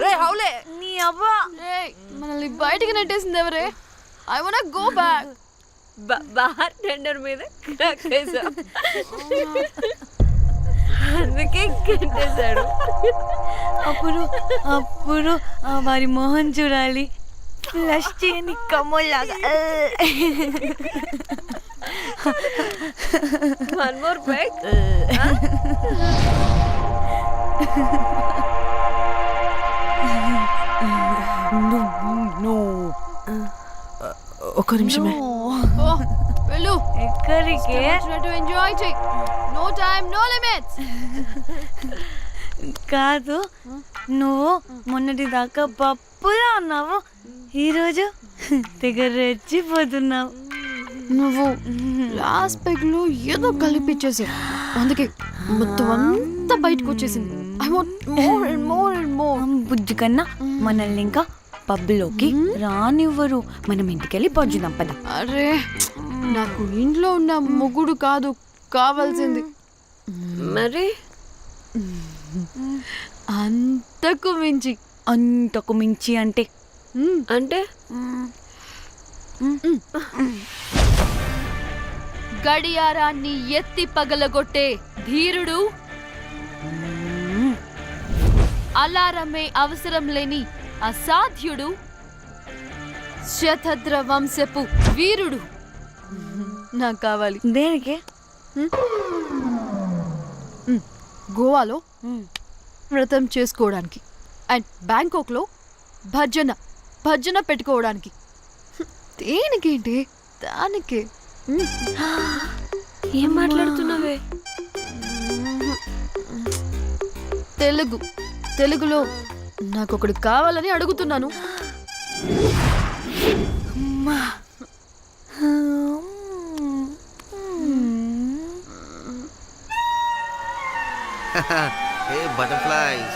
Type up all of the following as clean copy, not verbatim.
రే హౌలే నీ అవ్వా మనల్ని బయటికి నెట్టేసింది ఎవరే? I want go back. Bar tender మీద క్రాక్ వేసా, అందుకే కట్టేశాడు. అప్పుడు అప్పుడు వారి మొహం చూడాలి, ఫ్లష్ చేయని కమ్మోల్లాగా. One more break. ఒక్క నిమిషమే. వెళ్ళు. ఎక్కడికే? ఎంజాయ్ చెయ్. No time no limits. కాదు, నువ్వు మొన్నటి దాకా పప్పులా ఉన్నావు, ఈరోజు తెగ రెచ్చిపోతున్నావు. నువ్వు లాస్ట్ పెగ్ లో ఏదో కలిపిచ్చేసావు, అందుకే మొత్తం అంతా బయటకు వచ్చేసింది. I want more and more and more. బుజ్జి కన్నా మనల్ని ఇంకా పబ్లోకి రానివ్వరు. మనం ఇంటికెళ్ళి పడుచుదాం పద. అరే, నాకు ఇంట్లో ఉన్న మొగుడు కాదు కావాల్సింది. మరి అంతకు మించి. అంతకు మించి అంటే అంటే గడియారాన్ని ఎత్తి పగలగొట్టే ధీరుడు, అలారమే అవసరం లేని అసాధ్యుడు, శతద్ర వంశపు వీరుడు నాకు కావాలి. దేనికి? గోవాలో వ్రతం చేసుకోవడానికి అండ్ బ్యాంకాక్లో భజన పెట్టుకోవడానికి. దేనికేంటి? దానికే. ఏం మాట్లాడుతున్నావే? తెలుగులో నాకొకడు కావాలని అడుగుతున్నాను. Hey butterflies.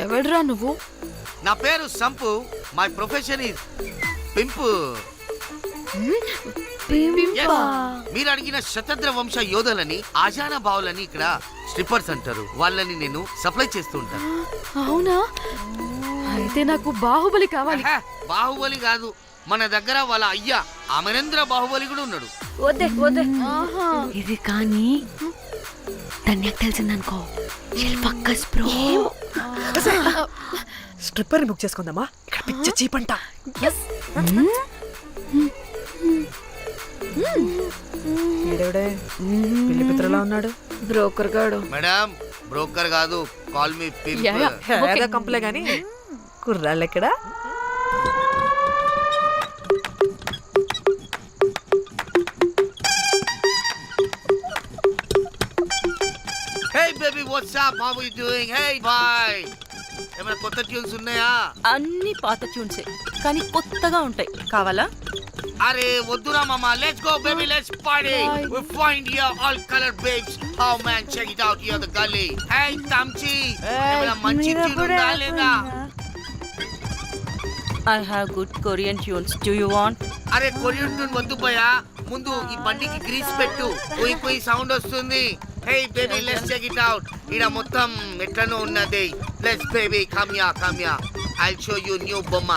ఎవడ్రా నువ్వు? నా పేరు Sampu. My profession is pimp. Yes. మీరు అడిగిన శతద్ర వంశ యోధులని, ఆజానా బావులని ఇక్కడ స్ట్రిప్పర్స్ అంటారు. వాళ్ళని నేను సప్లై చేస్తూ ఉంటాను. అవునా? అయితే నాకు బాహుబలి కావాలి. బాహుబలి కాదు, మన దగ్గర వాళ్ళ అయ్యా అమరేంద్ర బాహుబలి కూడా ఉన్నాడు. వద్దే వద్దే. ఇది కానీ ధన్యకు తెలిసిందనుకో, ఫక్కస్ బ్రో. స్ట్రిప్పర్ బుక్ చేసుకుందామా? ఇక్కడ పిచ్చ చీపంట. ఈడెవడే పిల్లి పిత్రలా ఉన్నాడు? బ్రోకర్ గాడు. మేడం, బ్రోకర్ కాదు, కాల్ మీ పింప్. ఏదో కంపలే గాని కుర్రాళ్ళు ఎక్కడ? Hey baby, what's up? How are you doing? Hey bye. ఏమైనా కొత్త ట్యూన్స్ ఉన్నాయా? అన్ని పాత ట్యూన్సే, కానీ కొత్తగా ఉంటాయి. కావాలా? అరే వద్దురా మామ. Let's go baby, let's party. We find here all colored babes. Oh man, check it out here the gully. Hey Tamchi, ఏమైనా మంచి ట్యూన్ ఉందా లేదా? I have good Korean tunes. Do you want? అరే కొరియన్ ట్యూన్ వద్దు పోయా, ముందు ఈ బండికి గ్రీస్ పెట్టు. పోయి పోయి సౌండ్ వస్తుంది. Hey baby, let's check it out. ఇడ మొత్తం ఎట్లనో ఉన్నది. Let's baby, come here. I'll show you new బొమ్మ.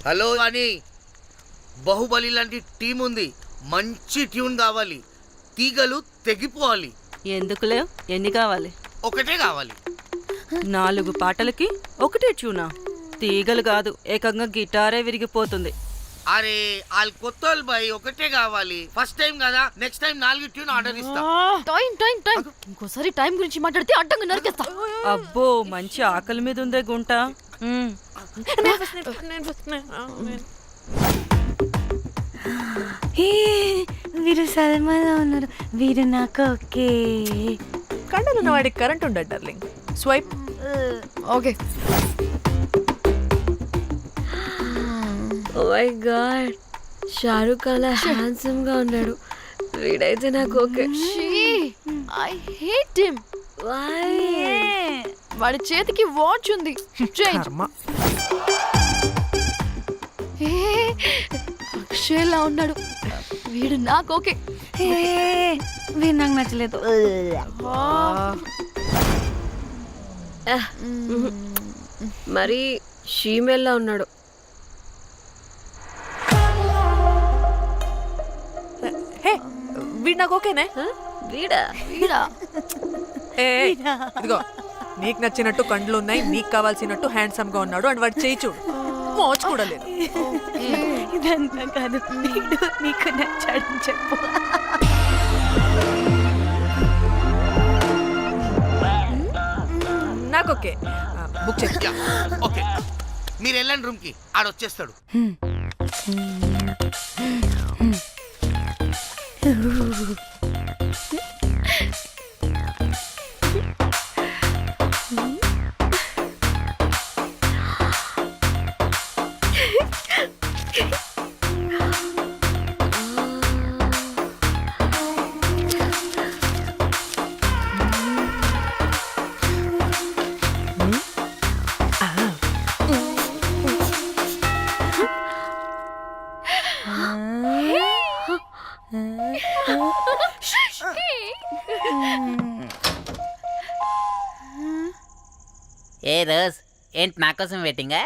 హలో అని, బాహుబలి లాంటి టీం ఉంది. మంచి ట్యూన్ కావాలి, తీగలు తెగిపోవాలి. ఎందుకులే, ఎన్ని కావాలి? ఒకటే కావాలి. 4 పాటలకి ఒకటే ట్యూనా? తీగలు కాదు, ఏకంగా గిటారే విరిగిపోతుంది. అరే వాళ్ళు కొత్త వాళ్ళు బాయ్, ఒకటే కావాలి. ఫస్ట్ టైం కదా, నెక్స్ట్ టైం 4 ట్యూన్ ఆర్డర్ ఇస్తా. టైం ఇంకోసారి టైం గురించి మాట్లాడితే అడ్డంగా నరికేస్తా. అబ్బో, మంచి ఆకలి మీద ఉందే గుంట. వీరు సల్మాలో ఉన్నారు, వీరు నాకు ఓకే. కండలున్న వాడికి కరెంట్ ఉండదు darling. Swipe. Okay. Oh my god, Shahrukh అలా హ్యాండ్సమ్ గా ఉన్నాడు. వీడైతే నాకు okay. I hate him. Why? వాడి చేతికి వాచ్ ఉంది. చేంజ్. అక్షయ్లా ఉన్నాడు వీడు నాకు ఓకే వీడు నాకు నచ్చలేదు. మరి షీమేల్లా ఉన్నాడు. హే వీడు నాకు ఓకేనే. వీడా? వీడా ఏ ఇదిగో నీకు నచ్చినట్టు కండ్లు ఉన్నాయి, నీకు కావాల్సినట్టు హ్యాండ్సమ్ గా ఉన్నాడు అండ్ వాడు చేయి చూడు మోచు కూడా లేదు. ఇదంతా కాదు, వీడు నీకు నచ్చాడని చెప్పు. నాకు ఓకే. బుక్ చేయి. ఓకే మీరు వెళ్ళండి రూమ్ కి, ఆడొచ్చేస్తాడు. ఏ రోజ్ ఏంటి నా కోసం వెయిటింగా?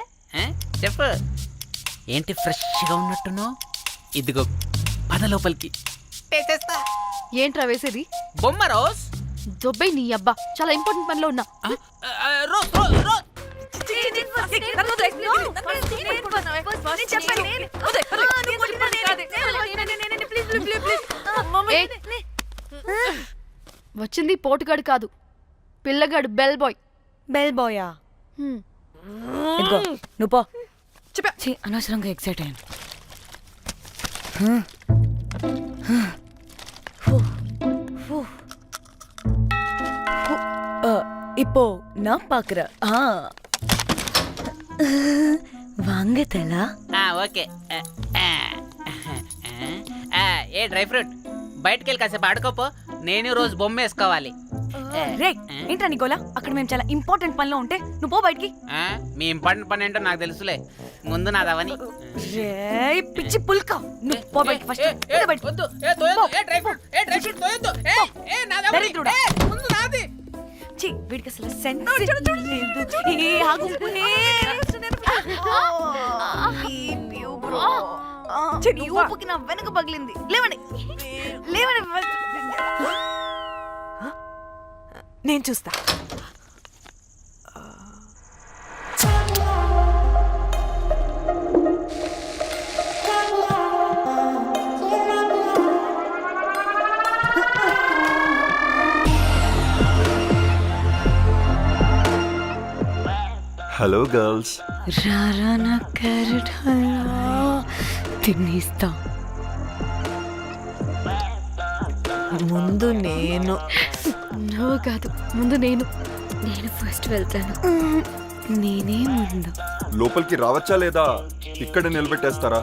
చెప్పు ఏంటి ఫ్రెష్గా ఉన్నట్టున్నావు? ఇదిగో పద లోపలికి తెస్తా. ఏంట్రా వేసేది? బొమ్మ రోజ్. దొబ్బై నీ అబ్బా, చాలా ఇంపార్టెంట్ పనిలో ఉన్నా. రోజ్ రోజ్ రోజ్ ఏయ్, వచ్చింది పోటుగాడు కాదు, పిల్లగాడు బెల్ బాయ్. బెల్ బాయా? ఇదిగో నువ్వు పో. ఛీ, అనవసరంగా ఎక్సైట్ అయ్యాను. இப்போ நான் பாக்குறேன். வாங்க தலா. ఓకే. ఏ డ్రై ఫ్రూట్ బయటకు వెళ్ళి కాసేపు ఆడుకోపో, నేను రోజు బొమ్మ వేసుకోవాలి. రే ఏంట్రా నికోలా, అక్కడ మేము చాలా ఇంపార్టెంట్ పనిలో ఉంటే నువ్వు పో బయటికి. మీ ఇంపార్టెంట్ పని ఏంటో నాకు తెలుసులే, ముందు నాదవని. రే పిచ్చి పుల్క, నువ్వు పో బయటికి ఫస్ట్. ఛీ, వీడికి అసలు సెన్స్ లేదు. ఏ ఆగు. ఈ ఊపుకి నా వెనక పగిలింది. లేవండి లేవండి. నేను చూస్తా. Hello girls. రారా నా క్యారెట్ హల్వా తినేస్తా. ముందు నేను. నువ్వు కాదు, ముందు నేను. నేను ఫస్ట్ వెళ్తాను. నేనే ముందు. లోపలికి రావచ్చా లేదా ఇక్కడ నిలబెట్టేస్తారా?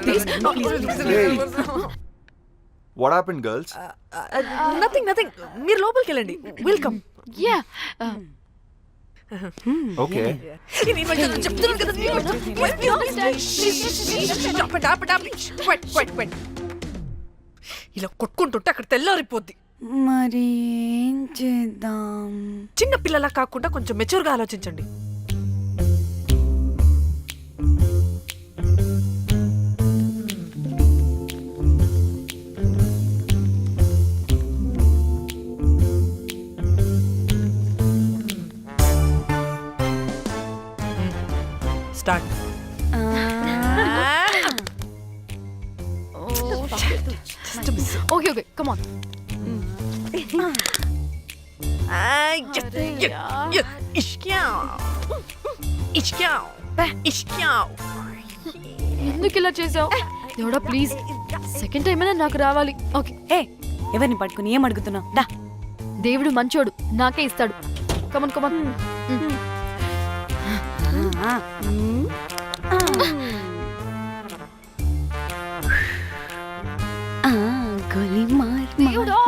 Please come. What happened girls? Nothing. మీరు లోపలికి వెళ్ళండి. వెల్కమ్. Yeah. ఓకే. ఇలా కొట్టుకుంటుంటే అక్కడ తెల్లారిపోద్ది. మరి ఏం చేద్దాం? చిన్న పిల్లలా కాకుండా కొంచెం మెచ్యూర్గా ఆలోచించండి. స్టార్ట్. Okay, come on. ఎందుకు ఇలా చేసావు? దేవుడా ప్లీజ్ సెకండ్ టైం అయినా నాకు రావాలి. ఓకే, ఏ ఎవరిని పట్టుకుని ఏం అడుగుతున్నావు? దా. దేవుడు మంచోడు, నాకే ఇస్తాడు. Come on come on. గోలీ మార్ దేవుడా!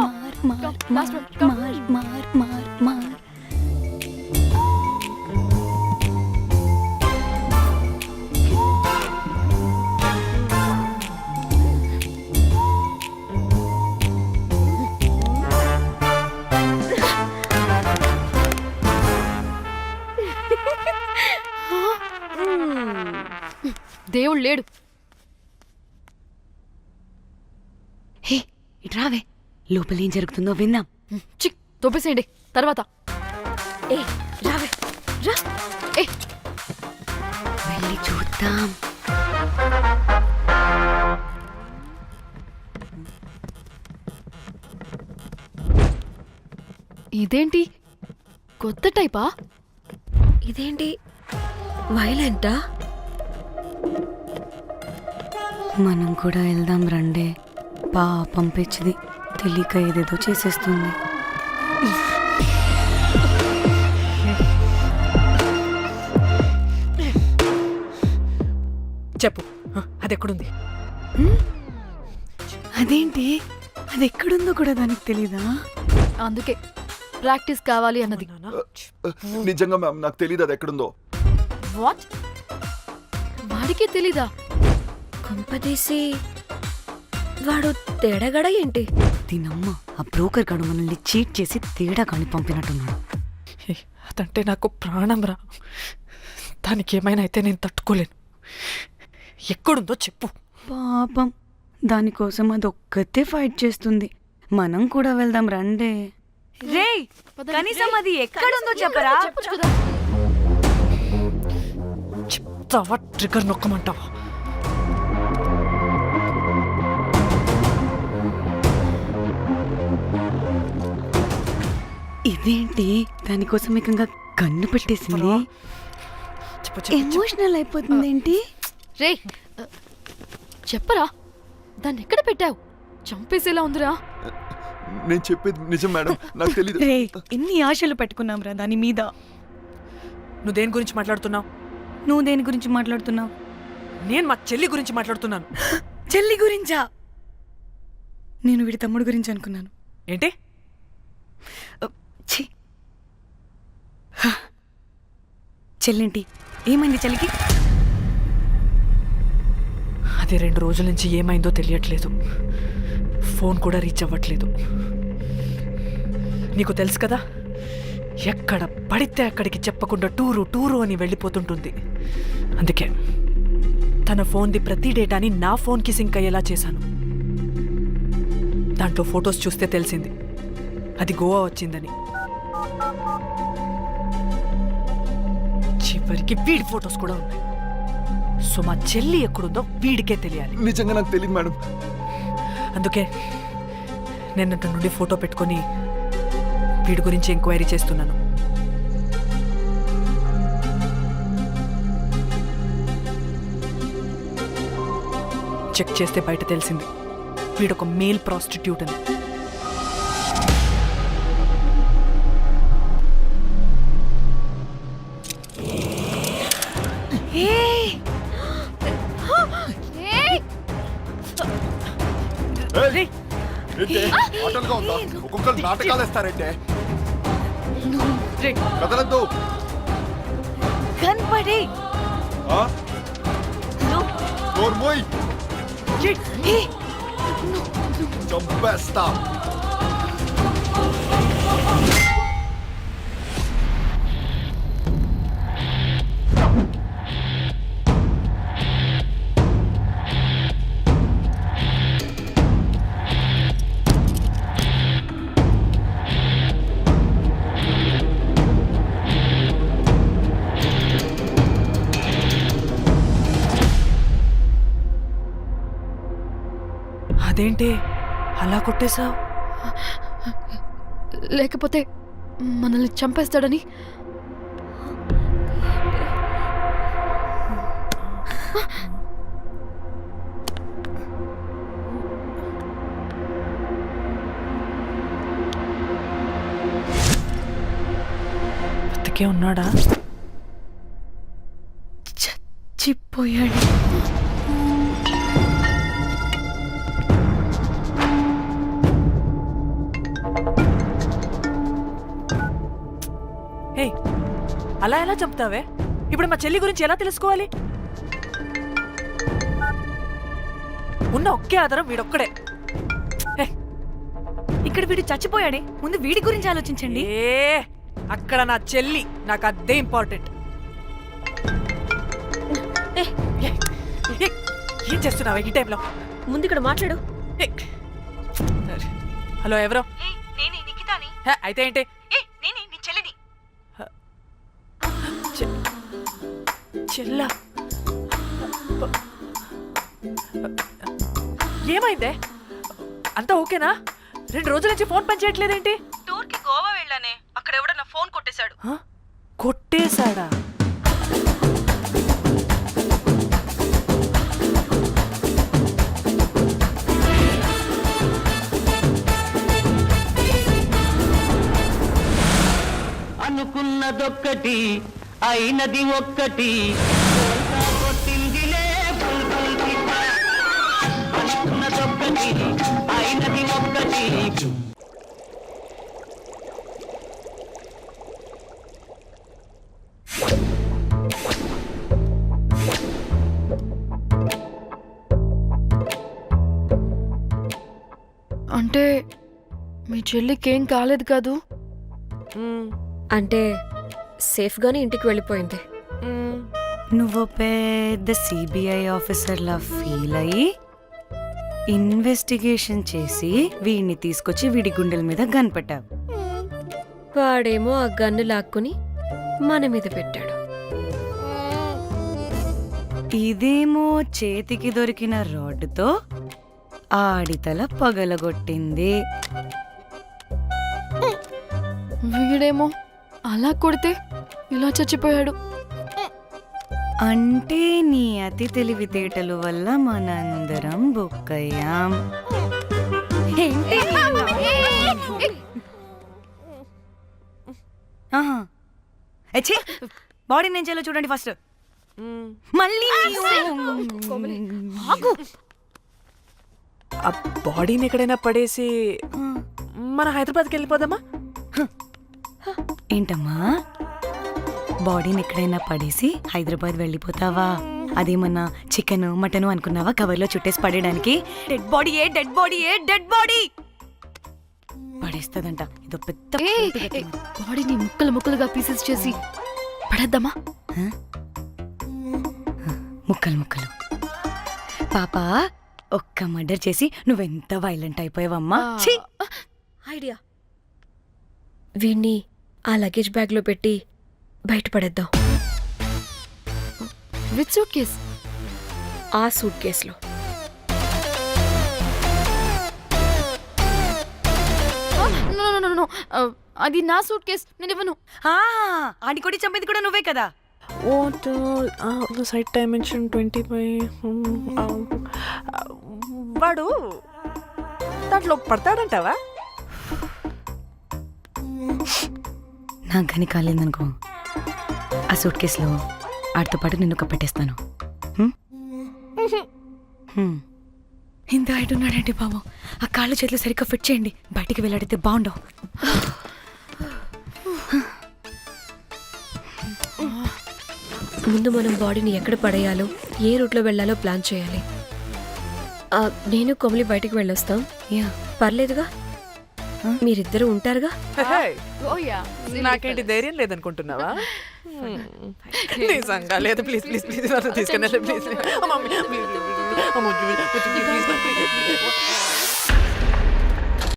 మార్ Come, last one, come. మార్ మార్ మార్ మార్. దేవుడు లేడు. హే ఇటు రావే, లోపల ఏం జరుగుతుందో విందాం. చిక్ తోపేసేయండి తర్వాత. ఏ రావే రా. ఏ వెళ్ళి చూద్దాం. ఇదేంటి కొత్త టైపా? ఇదేంటి వైలెంటా? మనం కూడా వెళ్దాం రండే. పాపం పిచ్చిది, తెలియక ఏదేదో చేసేస్తుంది. చెప్పు, అది ఎక్కడుంది? అదేంటి, అది ఎక్కడుందో కూడా దానికి తెలీదా? అందుకే ప్రాక్టీస్ కావాలి అన్నది. నిజంగా మ్యామ్ నాకు తెలియదు అది ఎక్కడుందో. వాట్? వాడికే తెలీదా? కొంపదీసి వాడు తేడగడ ఏంటి? దీనమ్మ, ఆ బ్రోకర్ గాడు మనల్ని చీట్ చేసి తేడా కాని పంపినట్టున్నాడు. అదంటే నాకు ప్రాణం రా. దానికి ఏమైనా అయితే నేను తట్టుకోలేను. ఎక్కడుందో చెప్పు. పాపం, దానికోసం అది ఒక్కతే ఫైట్ చేస్తుంది. మనం కూడా వెళ్దాం రండే. రే కనీసం అది ఎక్కడుందో చెప్పరా? చెప్పొచ్చు కదా. చెప్తావా? ట్రిగర్ నొక్కమంటావా? ఇదేంటి, దానికోసం ఏకంగా కన్ను పెట్టేసింది. చెప్పు చెప్పు. ఎమోషనల్ అయిపోతుంది ఏంటి? రే చెప్పరా, దాన్ని ఎక్కడ పెట్టావు? చంపేసేలా ఉందిరా. నేను చెప్పేది నిజం మేడం, నాకు తెలియదు. రే ఎన్ని ఆశలు పెట్టుకున్నాం రా దాని మీద. నువ్వు దేని గురించి మాట్లాడుతున్నావు? నువ్వు దేని గురించి మాట్లాడుతున్నావు? నేను మా చెల్లి గురించి మాట్లాడుతున్నాను. చెల్లి గురించా? నేను వీడి తమ్ముడు గురించి అనుకున్నాను. ఏంటి? ఛీ. చెల్లేంటి, ఏమైంది చెల్లికి? అది 2 రోజుల నుంచి ఏమైందో తెలియట్లేదు. ఫోన్ కూడా రీచ్ అవ్వట్లేదు. నీకు తెలుసు కదా, ఎక్కడ పడితే అక్కడికి చెప్పకుండా టూరు టూరు అని వెళ్ళిపోతుంటుంది. అందుకే తన ఫోన్ది ప్రతి డేటాని నా ఫోన్కి సింక్ అయ్యేలా చేశాను. దాంట్లో ఫొటోస్ చూస్తే తెలిసింది అది గోవా వచ్చిందని. చివరికి వీడి ఫొటోస్ కూడా ఉన్నాయి. సో మా చెల్లి ఎక్కడుందో వీడికే తెలియాలి. నిజంగా నాకు తెలియదు మేడం. అందుకే నేను అతని నుండి ఫోటో పెట్టుకొని వీడి గురించి ఎంక్వైరీ చేస్తున్నాను. చెక్ చేస్తే బయట తెలిసింది వీడొక మేల్ ప్రాస్టిట్యూట్ అని. ఆటలుగా ఉందా? ఒక్కొక్కరు నాటకాలు వేస్తారంటే కదలద్దు. కనపడే నోర్మోయ్, చంపేస్తా. అదేంటి అలా కొట్టేశావు? లేకపోతే మనల్ని చంపేస్తాడని. బతికే ఉన్నాడా? చచ్చిపోయాడు. హే, అలా ఎలా చంపుతావే? ఇప్పుడు మా చెల్లి గురించి ఎలా తెలుసుకోవాలి? ఉన్న ఒకే ఆధారం వీడొక్కడే. హే, ఇక్కడ వీడు చచ్చిపోయాడే, ముందు వీడి గురించి ఆలోచించండి. అక్కడ నా చెల్లి, నాకు అదే ఇంపార్టెంట్. ఏం చేస్తున్నావు ఈ టైంలో? ముందు ఇక్కడ మాట్లాడు. హలో, ఎవరో? హే, అయితే ఏంటి? చెల్లా, ఏమైందే? అంతా ఓకేనా? 2 రోజుల నుంచి ఫోన్ పని చేయట్లేదేంటి? టూర్కి గోవా వెళ్ళానే, అక్కడ ఎవడో నా ఫోన్ కొట్టేశాడు. కొట్టేశాడా? అనుకున్నదొక్కటి అయినది ఒక్కటి అనుకున్నదొక్కటి అయినది ఒక్కటి. అంటే మీ చెల్లికేం కాలేదు కాదు? అంటే సేఫ్గానే ఇంటికి వెళ్ళిపోయింది. నువ్వు పెద్ద సిబిఐ ఆఫీసర్లా ఫీల్ అయ్యి ఇన్వెస్టిగేషన్ చేసి వీడిని తీసుకొచ్చి వీడి గుండెల మీద కనిపెట్టావు. వాడేమో ఆ గన్ను లాక్కుని మన మీద పెట్టాడు. ఇదేమో చేతికి దొరికిన రాడ్డుతో ఆడితల పగలగొట్టింది. వీడేమో అలా కొడితే ఇలా చచ్చిపోయాడు. అంటే నీ అతి తెలివితేటలు వల్ల మనందరం బుక్కయ్యాం. బాడీ నేను చేయాలో చూడండి ఫస్ట్. మళ్ళీ ఆ బాడీని ఎక్కడైనా పడేసి మన హైదరాబాద్కి వెళ్ళిపోదామా? ఏంటమ్మా, బాడీని ఎక్కడైనా పడేసి హైదరాబాద్ వెళ్ళిపోతావా? అదేమన్నా చికెన్ మటన్ అనుకున్నావా కవర్లో చుట్టేసి పడేయడానికి? డెడ్ బాడీ ఏ డెడ్ బాడీ ఏ డెడ్ బాడీ పడేస్తుందంట. ఇదో పెద్ద బాడీని ముక్కలు ముక్కలుగా పీసెస్ చేసి పడేద్దామా? ముక్కలు ముక్కలు. పాప, ఒక్క మర్డర్ చేసి నువ్వెంత వైలెంట్ అయిపోయావమ్మా. ఐడియా, వీణ్ణి ఆ లగేజ్ బ్యాగ్లో పెట్టి బయటపడేద్దాం. With suitcase? ఆ సూట్ కేసులో. అది నా సూట్ కేస్, నేను ఇవ్వను. ఆడి కొడి చంపేది కూడా నువ్వే కదా. Site dimension 25. వాడు దాంట్లో పడతాడంటావా? నాకు కానీ కాలేదనుకో, ఆ సూట్ కేసులో ఆడితో పాటు నిన్ను కప్పెట్టేస్తాను. ఇంత హైట్ ఉన్నాడంటే బాబు, ఆ కాళ్ళు చేతులు సరిగ్గా ఫిట్ చేయండి, బయటికి వెళ్ళాడితే బాగుండవు. ముందు మనం బాడీని ఎక్కడ పడేయాలో, ఏ రూట్లో వెళ్ళాలో ప్లాన్ చేయాలి. నేను కొమలి బయటికి వెళ్ళొస్తాం. పర్లేదుగా, మీరిద్దరూ ఉంటారుగా. నాకేంటి ధైర్యం లేదనుకుంటున్నావా? నిజంగా లేదు. ప్లీజ్ ప్లీజ్ ప్లీజ్ తీసుకెళ్ళండి ప్లీజ్.